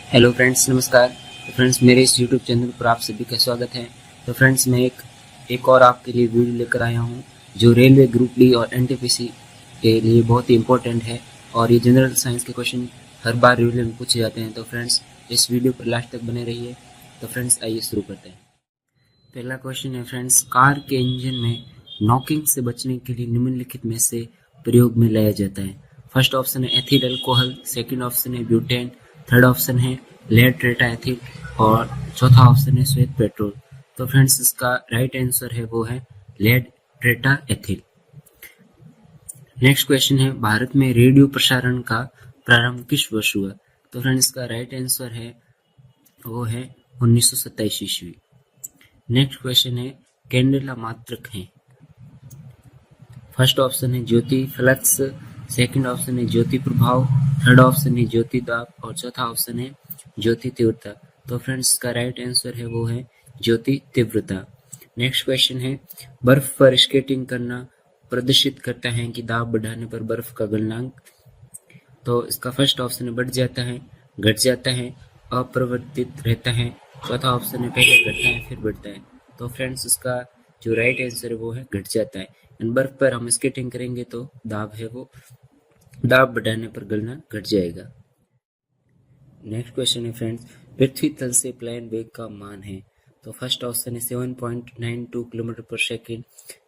Hello friends, नमस्कार। तो friends, मेरे इस यूट्यूब चैनल पर आप सभी का स्वागत है। तो फ्रेंड्स, मैं एक और आपके लिए वीडियो लेकर आया हूं जो रेलवे ग्रुप डी और एनटीपीसी के लिए बहुत ही इंपॉर्टेंट है और ये जनरल साइंस के क्वेश्चन हर बार रेलवे में पूछे जाते हैं। तो फ्रेंड्स, इस वीडियो पर लास्ट तक बने रहिए। तो फ्रेंड्स, आइए शुरू करते हैं। पहला क्वेश्चन है फ्रेंड्स, कार के इंजन में नॉकिंग से बचने के लिए निम्नलिखित में से प्रयोग में लाया जाता है। फर्स्ट ऑप्शन है एथिल अल्कोहल, सेकंड ऑप्शन है ब्यूटेन, थर्ड ऑप्शन है लेड ट्रेटा एथिल और चौथा ऑप्शन है श्वेत पेट्रोल। तो फ्रेंड्स, इसका राइट आंसर है वो है लेड ट्रेटा एथिल। नेक्स्ट क्वेश्चन है, भारत में रेडियो प्रसारण का प्रारंभ किस वर्ष हुआ? तो फ्रेंड्स, इसका राइट आंसर है वो है 1927 ईस्वी। नेक्स्ट क्वेश्चन है, कैंडेला मात्रक है। फर्स्ट ऑप्शन है ज्योति फ्लक्स, सेकंड ऑप्शन है ज्योति प्रभाव, थर्ड ऑप्शन है ज्योति दाब और चौथा ऑप्शन है ज्योति तीव्रता। तो फ्रेंड्स, इसका राइट आंसर है वो है ज्योति तीव्रता। नेक्स्ट क्वेश्चन है, बर्फ पर स्केटिंग करना प्रदर्शित करता है कि दाब बढ़ाने पर बर्फ का गलनांक? तो इसका फर्स्ट ऑप्शन है बढ़ जाता है, घट जाता है, अपरिवर्तित रहता है। चौथा ऑप्शन है पहले घटता है फिर बढ़ता है। तो फ्रेंड्स, इसका जो राइट आंसर है वो है घट जाता है। एंड बर्फ पर हम स्केटिंग करेंगे तो दाब है वो दाब बढ़ाने पर गलना घट जाएगा। नेक्स्ट क्वेश्चन है फ्रेंड्स, पृथ्वी तल से प्लेन वेग का मान है। तो फर्स्ट ऑप्शन है 7.92 किलोमीटर पर सेकेंड,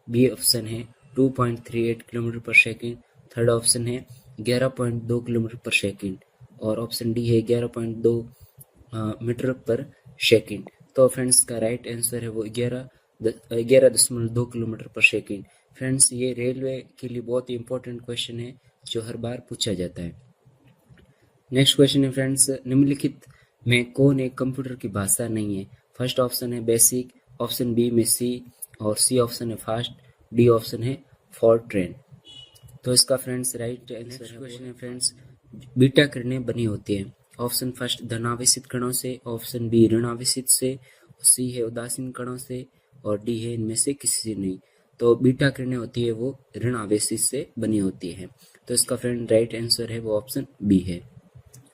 बी ऑप्शन है 2.38 किलोमीटर पर सेकेंड, थर्ड ऑप्शन है 11.2 किलोमीटर पर सेकेंड और ऑप्शन डी है 11.2 मीटर पर सेकेंड। तो फ्रेंड्स, का राइट आंसर है वो 11.2 किलोमीटर पर सेकेंड। फ्रेंड्स, ये रेलवे के लिए बहुत ही इंपॉर्टेंट क्वेश्चन है जो हर बार पूछा जाता है। नेक्स्ट क्वेश्चन है फ्रेंड्स, निम्नलिखित में कौन एक कंप्यूटर की भाषा नहीं है? फर्स्ट ऑप्शन है बेसिक, ऑप्शन बी में सी और सी ऑप्शन है फास्ट, डी ऑप्शन है फॉरट्रेन। तो इसका फ्रेंड्स राइट आंसर क्वेश्चन है फ्रेंड्स, बीटा किरणें बनी होती है। ऑप्शन फर्स्ट धनावेशित कणों से, ऑप्शन बी ऋणावेशित से, सी है उदासीन कणों से और डी है इनमें से किसी से नहीं। तो बीटा किरणें होती है वो ऋण आवेशित से बनी होती है। तो इसका फ्रेंड राइट आंसर है वो ऑप्शन बी है।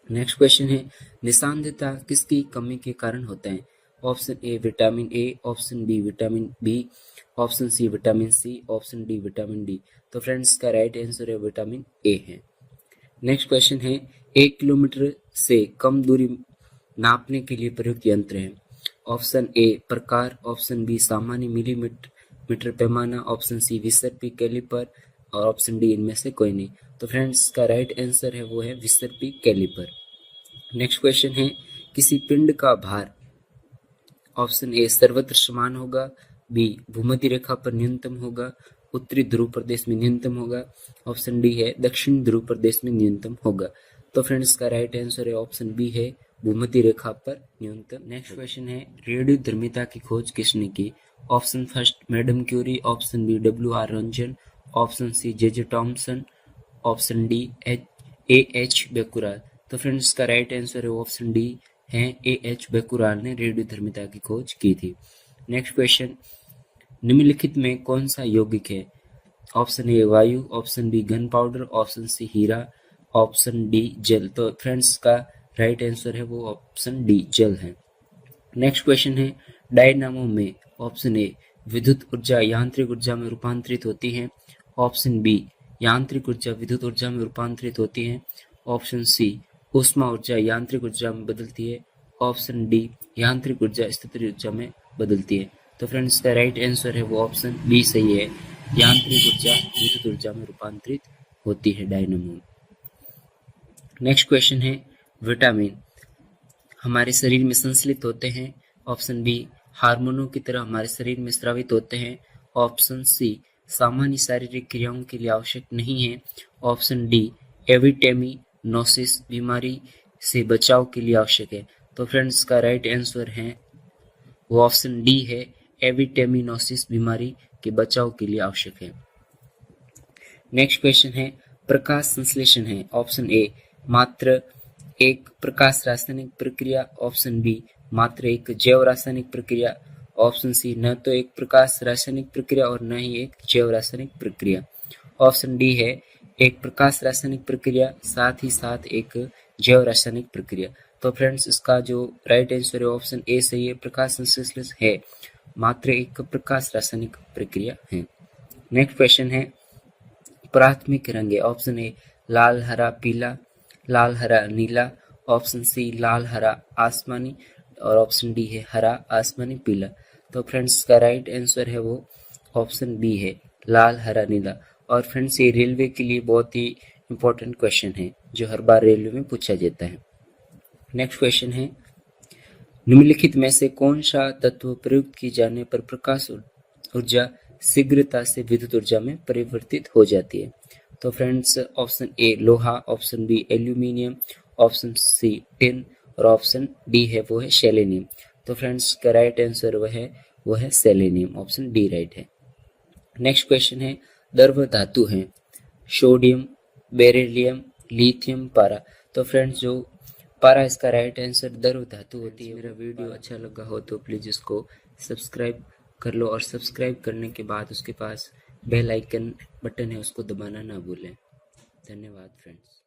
नेक्स्ट क्वेश्चन है, निस्सांद्रता किसकी कमी के कारण होता है? Option A vitamin A, option B vitamin B, option C vitamin C, option D vitamin D. तो फ्रेंड्स, का राइट आंसर है विटामिन ए है। नेक्स्ट क्वेश्चन है, 1 किलोमीटर से कम दूरी नापने के लिए प्रयुक्त यंत्र है। ऑप्शन ए प्रकार, ऑप्शन बी सामान्य मिलीमीटर पैमाना, ऑप्शन सी विसर्पी कैलिपर और ऑप्शन डी इनमें से कोई नहीं। तो फ्रेंड्स, का राइट आंसर है वो है विसर्पी कैलिपर। नेक्स्ट क्वेश्चन है, किसी पिंड का भार ऑप्शन ए सर्वत्र समान होगा, बी भूमध्य रेखा पर न्यूनतम होगा, उत्तरी ध्रुव प्रदेश में न्यूनतम होगा, ऑप्शन डी है दक्षिण ध्रुव प्रदेश में न्यूनतम होगा। तो फ्रेंड्स, का राइट आंसर है ऑप्शन बी है भूमध्य रेखा पर न्यूनतम। नेक्स्ट क्वेश्चन है, रेडियोधर्मिता की खोज किसने की? Option first madam Curie, option B WR रंजन, option C JJ Thomson, option D AH Becquerel. तो फ्रेंड्स, का राइट आंसर है ऑप्शन डी है AH बेकुराल ने रेडियोधर्मिता की खोज की थी। नेक्स्ट क्वेश्चन, निम्नलिखित में कौन सा यौगिक है? ऑप्शन ए वायु, option B gun powder, option C हीरा, ऑप्शन डी जल। तो फ्रेंड्स, का राइट आंसर है वो ऑप्शन डी जल है। नेक्स्ट क्वेश्चन है, डायनामो में ऑप्शन ए विद्युत ऊर्जा यांत्रिक ऊर्जा में रूपांतरित होती है, ऑप्शन बी यांत्रिक ऊर्जा विद्युत ऊर्जा में रूपांतरित होती है, ऑप्शन सी ऊष्मा ऊर्जा यांत्रिक ऊर्जा में बदलती है, ऑप्शन डी यांत्रिक ऊर्जा स्थिर ऊर्जा में बदलती है। तो फ्रेंड्स, का राइट आंसर है वो ऑप्शन बी सही है, यांत्रिक ऊर्जा विद्युत ऊर्जा में रूपांतरित होती है डायनामो। नेक्स्ट क्वेश्चन है, विटामिन हमारे शरीर में संश्लेषित होते हैं, ऑप्शन बी हार्मोनों की तरह हमारे शरीर में स्रावित होते हैं, ऑप्शन सी सामान्य शारीरिक क्रियाओं के लिए आवश्यक नहीं है, ऑप्शन डी एविटेमिनोसिस बीमारी से बचाव के लिए आवश्यक है। तो फ्रेंड्स, का राइट आंसर है वो ऑप्शन डी है, एविटेमिनोसिस बीमारी के बचाव के लिए आवश्यक है। नेक्स्ट क्वेश्चन है, प्रकाश संश्लेषण है। ऑप्शन ए मात्र एक प्रकाश रासायनिक प्रक्रिया, ऑप्शन बी मात्र एक जैव रासायनिक प्रक्रिया, ऑप्शन सी न तो एक प्रकाश रासायनिक प्रक्रिया और न ही एक जैव रासायनिक प्रक्रिया, ऑप्शन डी है एक प्रकाश रासायनिक प्रक्रिया साथ ही साथ एक जैव रासायनिक प्रक्रिया। तो फ्रेंड्स इसका जो राइट आंसर है ऑप्शन ए सही है, प्रकाश संश्लेषण है मात्र एक प्रकाश रासायनिक प्रक्रिया है। नेक्स्ट क्वेश्चन है प्राथमिक रंग है, ऑप्शन ए लाल हरा पीला, लाल हरा नीला, ऑप्शन सी लाल हरा आसमानी और ऑप्शन डी है हरा आसमानी पीला। तो फ्रेंड्स का राइट आंसर है वो ऑप्शन बी है लाल हरा नीला। और फ्रेंड्स ये रेलवे के लिए बहुत ही इंपॉर्टेंट क्वेश्चन है जो हर बार रेलवे में पूछा जाता है। नेक्स्ट क्वेश्चन है निम्नलिखित में से कौन सा तत्व प्रयुक्त किए जाने पर प्रकाश ऊर्जा शीघ्रता से विद्युत ऊर्जा में परिवर्तित हो जाती है। तो फ्रेंड्स ऑप्शन ए लोहा, option B aluminium, option C tin और ऑप्शन डी है वो है सेलेनियम। तो फ्रेंड्स का राइट आंसर वो है सेलेनियम, ऑप्शन डी राइट है। नेक्स्ट क्वेश्चन है द्रव धातु है सोडियम, बेरिलियम, लिथियम, पारा। तो फ्रेंड्स जो पारा इसका राइट आंसर द्रव धातु होती है। मेरा वीडियो अच्छा लगा हो तो प्लीज़ इसको सब्सक्राइब कर लो और सब्सक्राइब करने के बाद उसके पास बेल आइकन बटन है उसको दबाना ना भूलें। धन्यवाद फ्रेंड्स।